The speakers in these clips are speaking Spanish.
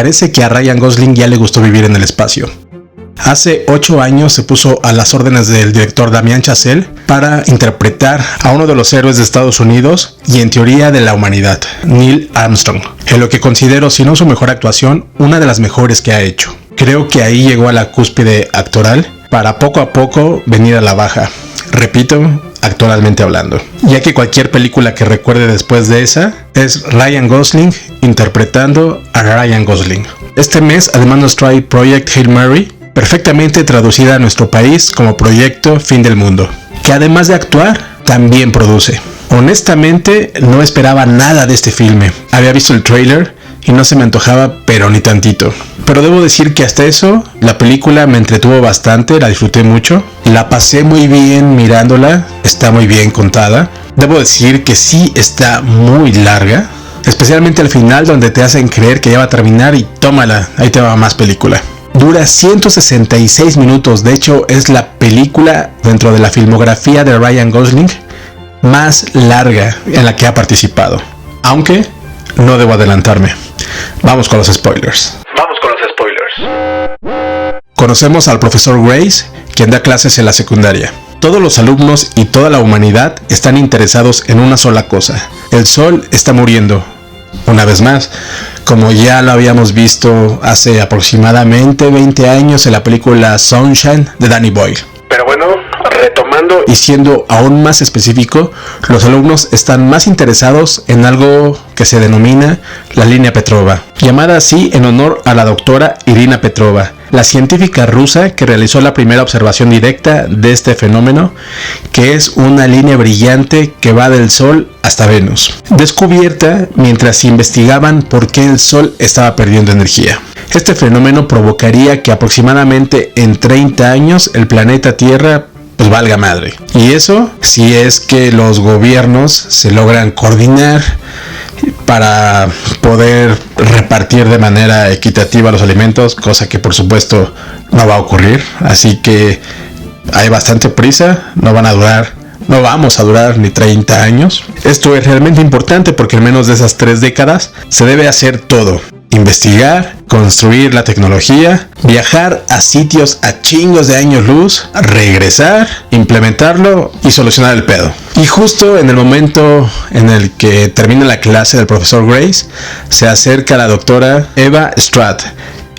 parece que a Ryan Gosling ya le gustó vivir en el espacio. Hace 8 años se puso a las órdenes del director Damien Chazelle para interpretar a uno de los héroes de Estados Unidos y en teoría de la humanidad, Neil Armstrong, en lo que considero, si no su mejor actuación, una de las mejores que ha hecho. Creo que ahí llegó a la cúspide actoral para poco a poco venir a la baja. Repito, actoralmente hablando, ya que cualquier película que recuerde después de esa es Ryan Gosling interpretando a Ryan Gosling. Este mes además nos trae Project Hail Mary, perfectamente traducida a nuestro país como Proyecto Fin del Mundo, que además de actuar, también produce. Honestamente, no esperaba nada de este filme. Había visto el tráiler y no se me antojaba, pero ni tantito. Pero debo decir que hasta eso, la película me entretuvo bastante, la disfruté mucho. La pasé muy bien mirándola, está muy bien contada. Debo decir que sí está muy larga, especialmente al final donde te hacen creer que ya va a terminar y tómala, ahí te va más película. Dura 166 minutos, de hecho es la película dentro de la filmografía de Ryan Gosling más larga en la que ha participado. Aunque no debo adelantarme. Vamos con los spoilers. Conocemos al profesor Grace, quien da clases en la secundaria. Todos los alumnos y toda la humanidad están interesados en una sola cosa. El sol está muriendo. Una vez más, como ya lo habíamos visto hace aproximadamente 20 años en la película Sunshine de Danny Boyle. Pero bueno, retomando y siendo aún más específico, los alumnos están más interesados en algo que se denomina la línea Petrova, llamada así en honor a la doctora Irina Petrova, la científica rusa que realizó la primera observación directa de este fenómeno, que es una línea brillante que va del Sol hasta Venus, descubierta mientras investigaban por qué el Sol estaba perdiendo energía. Este fenómeno provocaría que aproximadamente en 30 años el planeta Tierra pues valga madre. Y eso si es que los gobiernos se logran coordinar para poder repartir de manera equitativa los alimentos, cosa que por supuesto no va a ocurrir. Así que hay bastante prisa, no vamos a durar ni 30 años. Esto es realmente importante porque en menos de esas 3 décadas se debe hacer todo. Investigar, construir la tecnología, viajar a sitios a chingos de años luz, regresar, implementarlo y solucionar el pedo. Y justo en el momento en el que termina la clase del profesor Grace, se acerca la doctora Eva Stratt,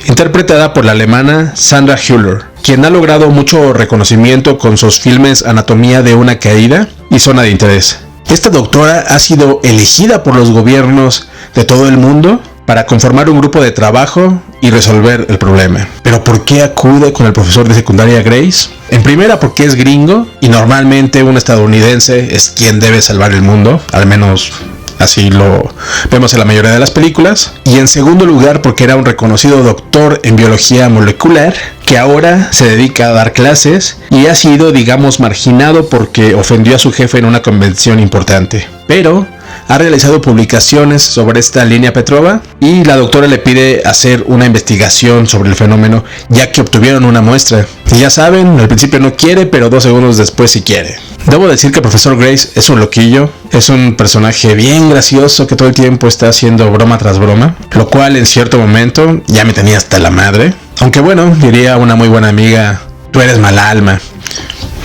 interpretada por la alemana Sandra Hüller, quien ha logrado mucho reconocimiento con sus filmes Anatomía de una caída y Zona de interés. Esta doctora ha sido elegida por los gobiernos de todo el mundo para conformar un grupo de trabajo y resolver el problema. ¿Pero por qué acude con el profesor de secundaria Grace? En primera, porque es gringo y normalmente un estadounidense es quien debe salvar el mundo, al menos así lo vemos en la mayoría de las películas. Y en segundo lugar, porque era un reconocido doctor en biología molecular que ahora se dedica a dar clases y ha sido, digamos, marginado porque ofendió a su jefe en una convención importante. Pero ha realizado publicaciones sobre esta línea Petrova y la doctora le pide hacer una investigación sobre el fenómeno, ya que obtuvieron una muestra. Y ya saben, al principio no quiere, pero 2 segundos después sí quiere. Debo decir que el profesor Grace es un loquillo, es un personaje bien gracioso que todo el tiempo está haciendo broma tras broma, lo cual en cierto momento ya me tenía hasta la madre. Aunque bueno, diría una muy buena amiga, tú eres mala alma.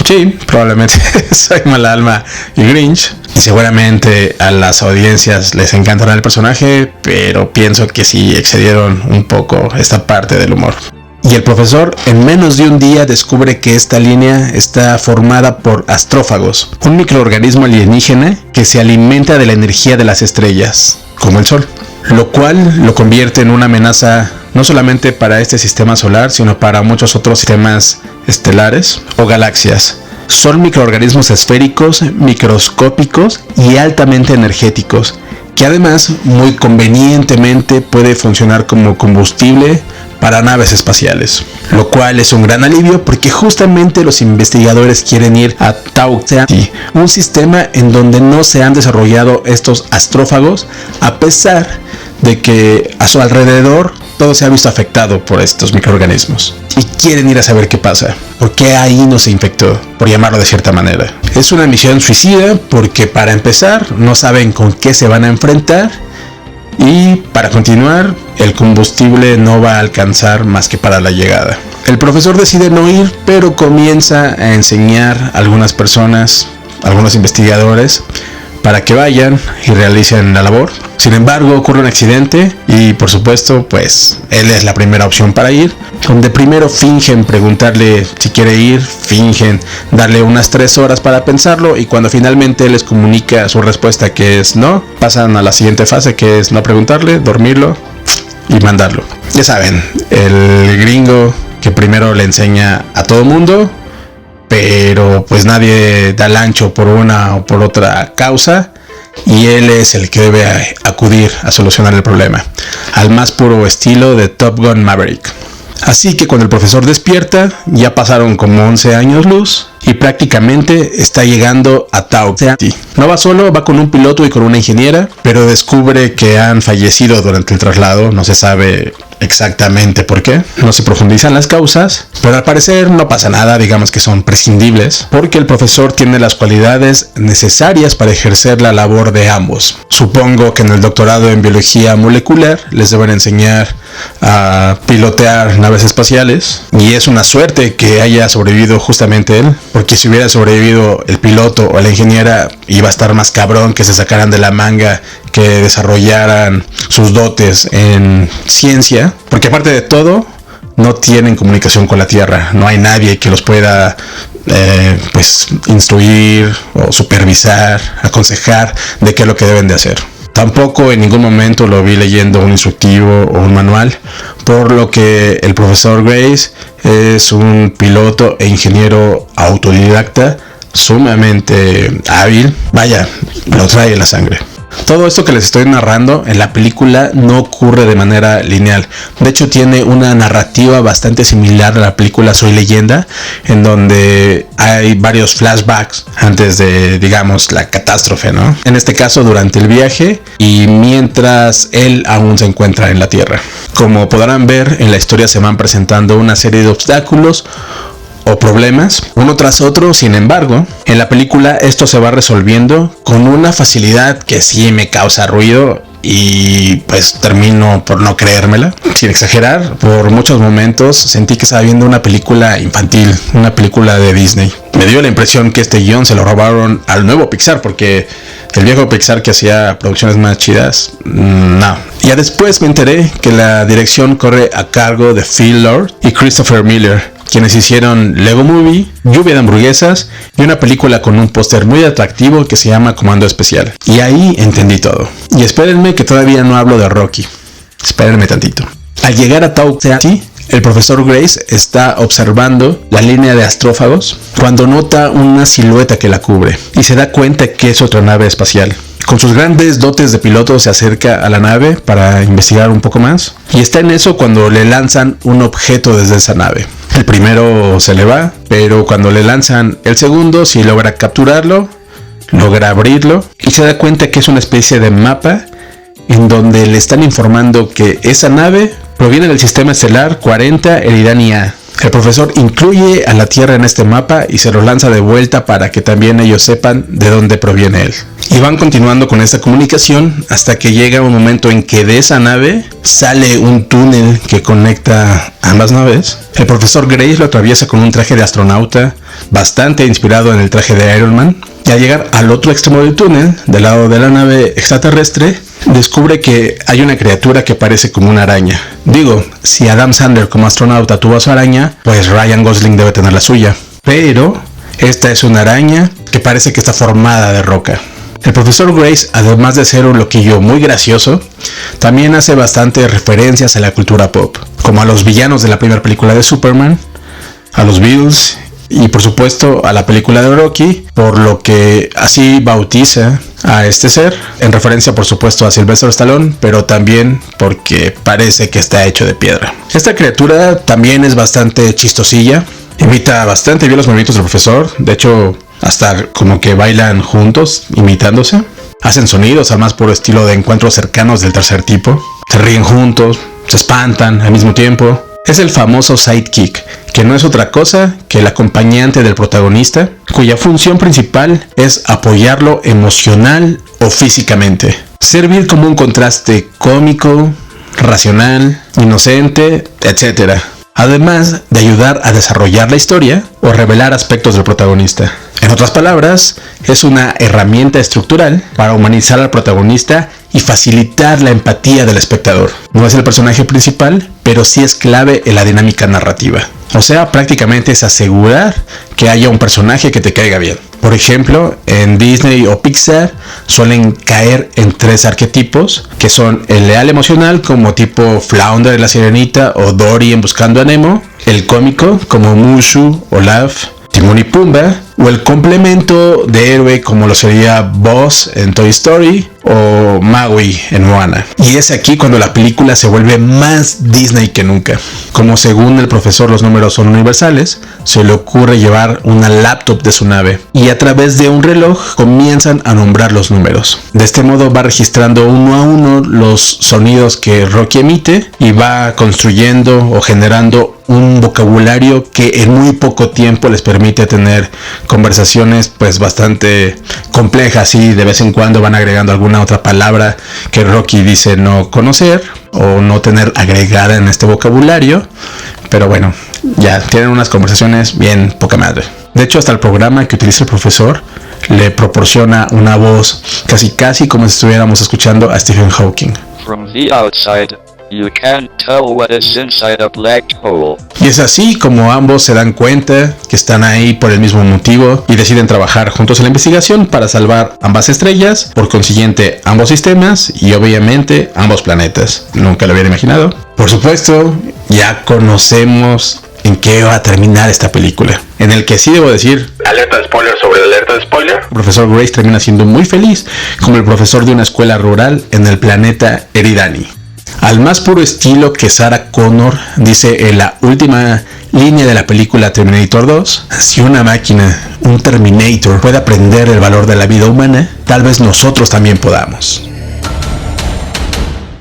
Sí, probablemente soy mala alma y Grinch. Y seguramente a las audiencias les encantará el personaje, pero pienso que sí excedieron un poco esta parte del humor. Y el profesor en menos de un día descubre que esta línea está formada por astrófagos, un microorganismo alienígena que se alimenta de la energía de las estrellas, como el Sol, lo cual lo convierte en una amenaza no solamente para este sistema solar, sino para muchos otros sistemas estelares o galaxias. Son microorganismos esféricos, microscópicos y altamente energéticos, que además muy convenientemente puede funcionar como combustible para naves espaciales, lo cual es un gran alivio porque justamente los investigadores quieren ir a Tau Ceti, un sistema en donde no se han desarrollado estos astrófagos, a pesar de que a su alrededor todo se ha visto afectado por estos microorganismos. Y quieren ir a saber qué pasa, por qué ahí no se infectó, por llamarlo de cierta manera. Es una misión suicida porque para empezar no saben con qué se van a enfrentar y para continuar el combustible no va a alcanzar más que para la llegada. El profesor decide no ir, pero comienza a enseñar a algunas personas, algunos investigadores, para que vayan y realicen la labor. Sin embargo, ocurre un accidente y por supuesto, pues él es la primera opción para ir, donde primero fingen preguntarle si quiere ir, fingen darle unas 3 horas para pensarlo, y cuando finalmente les comunica su respuesta, que es no, pasan a la siguiente fase, que es no preguntarle, dormirlo y mandarlo. Ya saben, el gringo que primero le enseña a todo mundo, pero pues nadie da el ancho por una o por otra causa, y él es el que debe acudir a solucionar el problema, al más puro estilo de Top Gun Maverick. Así que cuando el profesor despierta, ya pasaron como 11 años luz y prácticamente está llegando a Tau Ceti. No va solo, va con un piloto y con una ingeniera, pero descubre que han fallecido durante el traslado. No se sabe exactamente por qué, no se profundizan las causas, pero al parecer no pasa nada, digamos que son prescindibles, porque el profesor tiene las cualidades necesarias para ejercer la labor de ambos. Supongo que en el doctorado en biología molecular les deben enseñar a pilotear naves espaciales, y es una suerte que haya sobrevivido justamente él, porque si hubiera sobrevivido el piloto o la ingeniera, iba a estar más cabrón que se sacaran de la manga, que desarrollaran sus dotes en ciencia, porque aparte de todo no tienen comunicación con la Tierra, no hay nadie que los pueda pues instruir o supervisar, aconsejar de qué es lo que deben de hacer. Tampoco en ningún momento lo vi leyendo un instructivo o un manual, por lo que el profesor Grace es un piloto e ingeniero autodidacta sumamente hábil. Vaya, lo trae en la sangre. Todo esto que les estoy narrando en la película no ocurre de manera lineal. De hecho, tiene una narrativa bastante similar a la película Soy Leyenda, en donde hay varios flashbacks antes de, digamos, la catástrofe, ¿no? En este caso, durante el viaje y mientras él aún se encuentra en la Tierra. Como podrán ver, en la historia se van presentando una serie de obstáculos o problemas, uno tras otro. Sin embargo, en la película esto se va resolviendo con una facilidad que sí me causa ruido, y pues termino por no creérmela. Sin exagerar, por muchos momentos sentí que estaba viendo una película infantil, una película de Disney. Me dio la impresión que este guión se lo robaron al nuevo Pixar, porque el viejo Pixar que hacía producciones más chidas, no. Ya después me enteré que la dirección corre a cargo de Phil Lord y Christopher Miller, quienes hicieron Lego Movie, Lluvia de hamburguesas y una película con un póster muy atractivo que se llama Comando Especial. Y ahí entendí todo. Y espérenme que todavía no hablo de Rocky. Espérenme tantito. Al llegar a Tau Ceti, el profesor Grace está observando la línea de astrófagos cuando nota una silueta que la cubre y se da cuenta que es otra nave espacial. Con sus grandes dotes de piloto se acerca a la nave para investigar un poco más, y está en eso cuando le lanzan un objeto desde esa nave. El primero se le va, pero cuando le lanzan el segundo sí logra capturarlo, logra abrirlo y se da cuenta que es una especie de mapa en donde le están informando que esa nave proviene del sistema estelar 40 Eridani A. El profesor incluye a la Tierra en este mapa y se los lanza de vuelta para que también ellos sepan de dónde proviene él. Y van continuando con esta comunicación hasta que llega un momento en que de esa nave sale un túnel que conecta ambas naves. El profesor Grace lo atraviesa con un traje de astronauta bastante inspirado en el traje de Iron Man. Y al llegar al otro extremo del túnel, del lado de la nave extraterrestre, descubre que hay una criatura que parece como una araña. Digo, si Adam Sandler como astronauta tuvo a su araña, pues Ryan Gosling debe tener la suya. Pero esta es una araña que parece que está formada de roca. El profesor Grace, además de ser un loquillo muy gracioso, también hace bastantes referencias a la cultura pop, como a los villanos de la primera película de Superman, a los Beatles y por supuesto a la película de Rocky, por lo que así bautiza a este ser, en referencia por supuesto a Sylvester Stallone, pero también porque parece que está hecho de piedra. Esta criatura también es bastante chistosilla, imita bastante bien los movimientos del profesor, de hecho hasta como que bailan juntos, imitándose. Hacen sonidos al más puro estilo de encuentros cercanos del tercer tipo. Se ríen juntos, se espantan al mismo tiempo. Es el famoso sidekick, que no es otra cosa que el acompañante del protagonista, cuya función principal es apoyarlo emocional o físicamente. servir como un contraste cómico, racional, inocente, etc. Además de ayudar a desarrollar la historia o revelar aspectos del protagonista. En otras palabras, es una herramienta estructural para humanizar al protagonista y facilitar la empatía del espectador. No es el personaje principal, pero sí es clave en la dinámica narrativa. O sea, prácticamente es asegurar que haya un personaje que te caiga bien. Por ejemplo, en Disney o Pixar suelen caer en 3 arquetipos, que son el leal emocional como tipo Flounder en La Sirenita o Dory en Buscando a Nemo, el cómico como Mushu, Olaf, Timón y Pumba, o el complemento de héroe como lo sería Buzz en Toy Story o Maui en Moana. Y es aquí cuando la película se vuelve más Disney que nunca. Como según el profesor los números son universales, se le ocurre llevar una laptop de su nave y a través de un reloj comienzan a nombrar los números. De este modo va registrando uno a uno los sonidos que Rocky emite y va construyendo o generando un vocabulario que en muy poco tiempo les permite tener conversaciones pues bastante complejas, y de vez en cuando van agregando alguna otra palabra que Rocky dice no conocer o no tener agregada en este vocabulario, pero bueno, ya tienen unas conversaciones bien poca madre. De hecho, hasta el programa que utiliza el profesor le proporciona una voz casi como si estuviéramos escuchando a Stephen Hawking. From the outside, you can't tell what is inside a black hole. Y es así como ambos se dan cuenta que están ahí por el mismo motivo y deciden trabajar juntos en la investigación para salvar ambas estrellas, por consiguiente ambos sistemas y obviamente ambos planetas. Nunca lo hubiera imaginado. Por supuesto, ya conocemos en qué va a terminar esta película, en el que sí debo decir, alerta de spoiler sobre alerta de spoiler. el profesor Grace termina siendo muy feliz como el profesor de una escuela rural en el planeta Eridani. Al más puro estilo que Sarah Connor dice en la última línea de la película Terminator 2, si una máquina, un Terminator, puede aprender el valor de la vida humana, tal vez nosotros también podamos.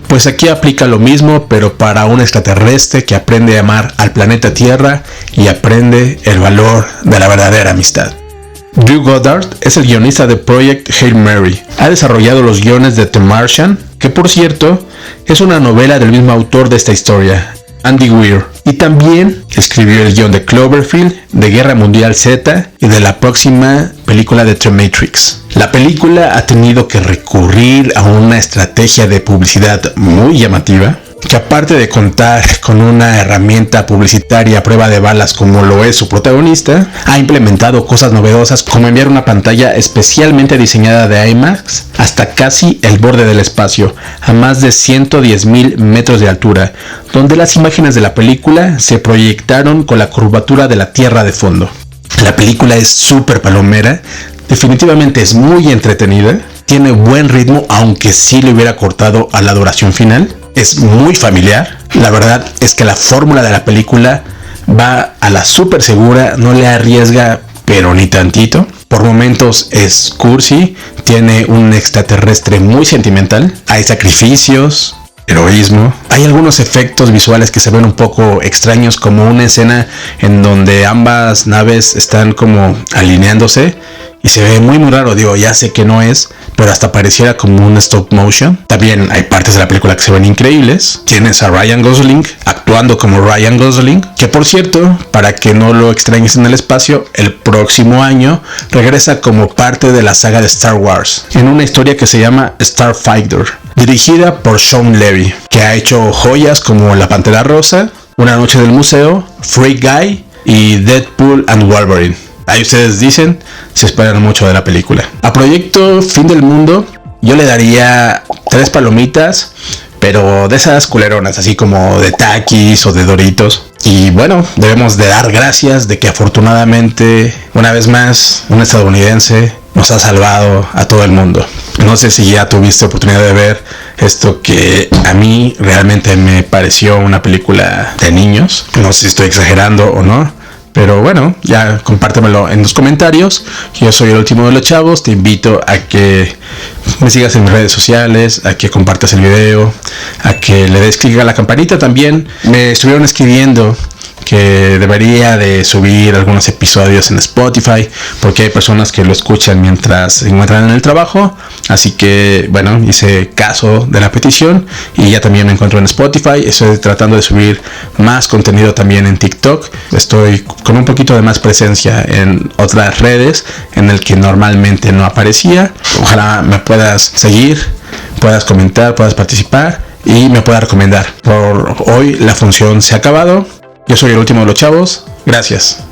Pues aquí aplica lo mismo, pero para un extraterrestre que aprende a amar al planeta Tierra y aprende el valor de la verdadera amistad. Drew Goddard es el guionista de Project Hail Mary. Ha desarrollado los guiones de The Martian, que por cierto es una novela del mismo autor de esta historia, Andy Weir, y también escribió el guion de Cloverfield, de Guerra Mundial Z y de la próxima película de The Matrix. La película ha tenido que recurrir a una estrategia de publicidad muy llamativa, que aparte de contar con una herramienta publicitaria a prueba de balas como lo es su protagonista, ha implementado cosas novedosas como enviar una pantalla especialmente diseñada de IMAX hasta casi el borde del espacio, a más de 110,000 metros de altura, donde las imágenes de la película se proyectaron con la curvatura de la Tierra de fondo. La película es súper palomera, definitivamente es muy entretenida, tiene buen ritmo aunque sí le hubiera cortado a la duración final. Es muy familiar. La verdad es que la fórmula de la película va a la súper segura, no le arriesga pero ni tantito. Por momentos es cursi, tiene un extraterrestre muy sentimental, hay sacrificios, heroísmo. Hay algunos efectos visuales que se ven un poco extraños, como una escena en donde ambas naves están como alineándose y se ve muy raro. Digo, ya sé que no es, pero hasta pareciera como un stop motion. También hay partes de la película que se ven increíbles. Tienes a Ryan Gosling actuando como Ryan Gosling, que por cierto, para que no lo extrañes en el espacio, el próximo año regresa como parte de la saga de Star Wars, en una historia que se llama Starfighter, dirigida por Sean Levy, que ha hecho joyas como La Pantera Rosa, Una Noche del Museo, Free Guy y Deadpool and Wolverine. Ahí ustedes dicen si esperan mucho de la película. A Proyecto Fin del Mundo yo le daría 3 palomitas, pero de esas culeronas, así como de Takis o de Doritos. Y bueno, debemos de dar gracias de que afortunadamente, una vez más, un estadounidense nos ha salvado a todo el mundo. No sé si ya tuviste oportunidad de ver esto que a mí realmente me pareció una película de niños. No sé si estoy exagerando o no, pero bueno, ya compártemelo en los comentarios. Yo soy el último de los chavos. Te invito a que me sigas en mis redes sociales, a que compartas el video, a que le des clic a la campanita también. Me estuvieron escribiendo que debería de subir algunos episodios en Spotify, porque hay personas que lo escuchan mientras se encuentran en el trabajo. Así que bueno, hice caso de la petición y ya también me encuentro en Spotify. Estoy tratando de subir más contenido también en TikTok. Estoy con un poquito de más presencia en otras redes en el que normalmente no aparecía. Ojalá me puedas seguir, puedas comentar, puedas participar y me puedas recomendar. Por hoy la función se ha acabado. Yo soy el último de los chavos. Gracias.